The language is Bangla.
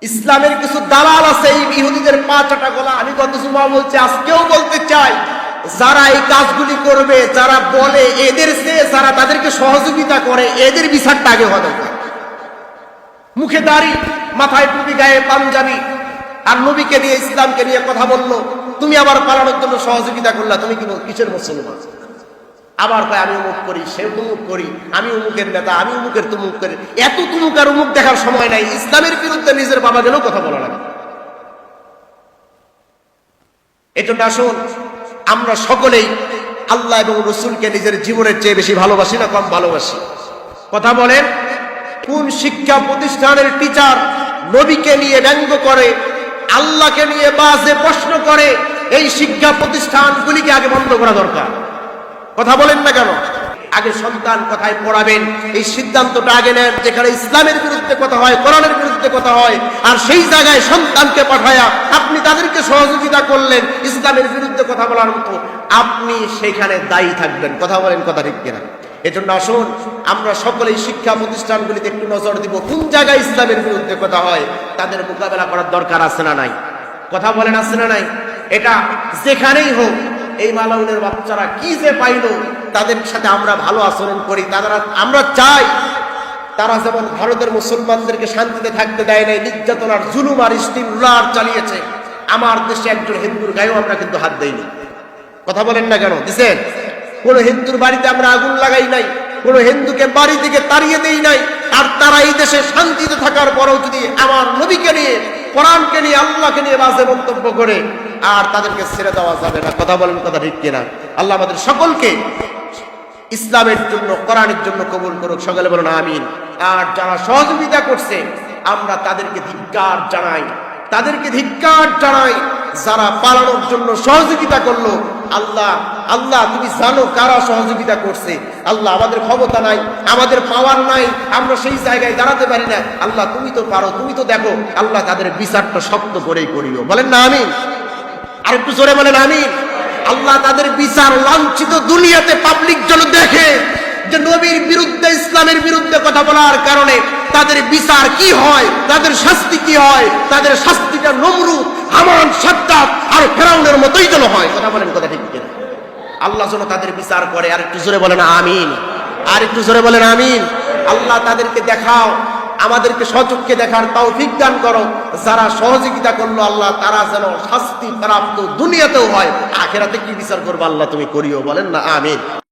ইসলামের কিছু দালাল আছে এই ইহুদিদের পা চাটা গলা। আমি গত জুমা বলছি, আজকেও বলতে চাই, যারা এই কাজগুলি করবে, যারা বলে, এদের চেয়ে যারা তাদেরকে সহযোগিতা করে, এদের বিচারটা আগে হওয়া দরকার। মুখে দাড়ি, মাথায় টুপি, গায়ে পাঞ্জাবি, আর নবীকে নিয়ে ইসলামকে নিয়ে কথা বললো, তুমি আবার পালানোর জন্য সহযোগিতা করলা, তুমি কি কিসের মুসলমান? আবার কয় আমি অমুক করি, সে তুমুক করি, আমি অমুকের নেতা, আমি অমুকের তুমুক করি। এত তুমুক আর অমুক দেখার সময় নাই। ইসলামের বিরুদ্ধে নিজের বাবা গেলেও কথা বলা লাগে। এই জন্য আসুন, আমরা সকলেই আল্লাহ এবং রসুলকে নিজের জীবনের চেয়ে বেশি ভালোবাসি না কম ভালোবাসি? কথা বলেন। কোন শিক্ষা প্রতিষ্ঠানের টিচার নবীকে নিয়ে ব্যঙ্গ করে, আল্লাহকে নিয়ে বাজে প্রশ্ন করে, এই শিক্ষা প্রতিষ্ঠানগুলিকে আগে বন্ধ করা দরকার। কথা বলেন না কেন? আগে সন্তান কোথায় পড়াবেন এই সিদ্ধান্তটা আগে নেন। যেখানে ইসলামের বিরুদ্ধে কথা হয়, কোরআনের বিরুদ্ধে কথা হয়, আর সেই জায়গায় সন্তানকে পাঠায়া আপনি তাদেরকে সহযোগিতা করলেন ইসলামের বিরুদ্ধে কথা বলার মতো, আপনি সেখানে দায়ী থাকবেন। কথা বলেন, কথা ঠিক কিনা? এজন্য আসুন, আমরা সকলেই শিক্ষা প্রতিষ্ঠানগুলিতে একটু নজর দিব, কোন জায়গায় ইসলামের বিরুদ্ধে কথা হয় তাদের মোকাবেলা করার দরকার আছে না নাই? কথা বলেন, আছে না নাই? এটা যেখানেই হোক, এই মালাউনের বাচ্চারা কি যে পাইল, তাদের সাথে আমরা ভালো আচরণ করি। আমরা চাই তারা যেমন ভারতের মুসলমানদেরকে শান্তিতে থাকতে দেয় নাই, নির্যাতনার জুলুম আর ইস্তিমরার চালিয়েছে, আমার দেশে একজন হিন্দুর গায়েও আমরা কিন্তু হাত দেইনি। কথা বলেন না কেন? দিছেন? কোন হিন্দুর বাড়িতে আমরা আগুন লাগাই নাই, কোন হিন্দুকে বাড়ি থেকে তাড়িয়ে দেই নাই। আর তারা এই দেশে শান্তিতে থাকার পরেও যদি আমার নবীকে নিয়ে, কোরআনকে নিয়ে, আল্লাহকে নিয়ে বাজে মন্তব্য করে, আর তাদেরকে ছেড়ে দেওয়া যাবে না। কথা বলেন, কথা ঠিক কিনা? আল্লাহ আমাদের সকলকে ইসলামের জন্য, কোরআনের জন্য কবুল করুক। সকলে বলুন আমিন। আর যারা সহযোগিতা করছে, আমরা তাদেরকে ধিক্কার জানাই, তাদেরকে ধিক্কার জানাই। যারা পালানোর জন্য সহযোগিতা করলো, আল্লাহ, আল্লাহ তুমি জানো কারা সহযোগিতা করছে। আল্লাহ, আমাদের ক্ষমতা নাই, আমাদের পাওয়ার নাই, আমরা সেই জায়গায় দাঁড়াতে পারি না। আল্লাহ তুমি তো পারো, তুমি তো দেখো। আল্লাহ তাদের বিচারটা শক্ত করেই করিও। বলেন না আমিন? আর একটু জোরে বলেন আমিন। আল্লাহ তাদের বিচার লাঞ্ছিত দুনিয়াতে পাবলিক যেন দেখে যে নবীর বিরুদ্ধে, ইসলামের বিরুদ্ধে কথা বলার কারণে তাদের বিচার কি হয়, তাদের শাস্তি কি হয়। তাদের শাস্তিটা নমরুদ, হামান, সাদ্দাত আর ফেরাউনের মতোই যেন হয়। কথা বলেন, কথা ঠিক কিনা? আল্লাহ যেন তাদের বিচার করে। আর একটু জোরে বলেন আমিন। আর একটু জোরে বলেন আমিন। আল্লাহ তাদেরকে দেখাও, আমাদেরকে সচক্ষে দেখার তৌফিক দান করো। যারা সহযোগিতা করলো, আল্লাহ তারা যেন শাস্তি প্রাপ্ত দুনিয়াতেও হয়, আখিরাতে কি বিচার করবো আল্লাহ তুমি করিও। বলেন না আমিন।